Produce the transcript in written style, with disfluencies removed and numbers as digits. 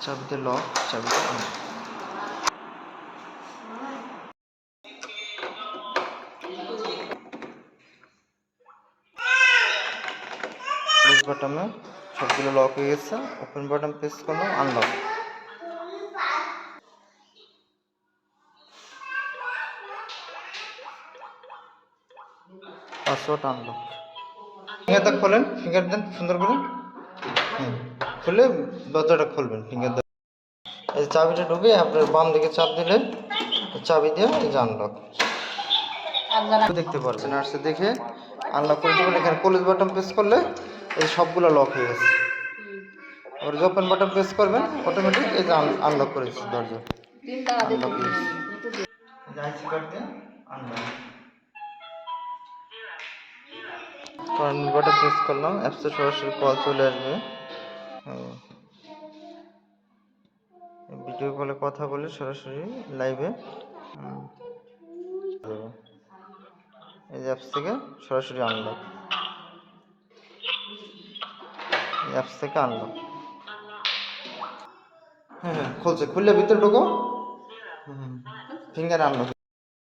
চাবিতে lock, চাবিতে on. Close বাটনে সবগুলো লক হয়ে গেছে। ওপেন বাটন প্রেস করলাম, আনলক। Password unlock. ফিঙ্গারটা খোলেন, ফিঙ্গার দেন সুন্দর করে। খুলে দরজাটা খুলবেন ফিঙ্গার দিয়ে। এই চাবিটা ঢুকে আপনার বাম দিকে চাপ দিলে চাবি দিয়ে এই যে আনলক দেখতে পারবেন। আসছে দেখে আনলক করে দেবেন। এখানে ক্লোজ বাটন প্রেস করলে এই সবগুলো লক হয়ে গেছে। আর যে ওপেন বাটন প্রেস করবেন অটোমেটিক এই যে আনলক করেছে দরজা। আনলক করেছে। আইসি কার্ড দিয়ে আনলক। কারেন্ট বাটন প্রেস করলাম, অ্যাপসে সরাসরি কল চলে আসবে। ভিডিও কলে কথা বলে সরাসরি লাইভে এই অ্যাপস থেকে সরাসরি আনলক। অ্যাপস থেকে আনলক। হ্যাঁ খুলছে। খুললে ভিতরে ঢোকো। Finger unlock.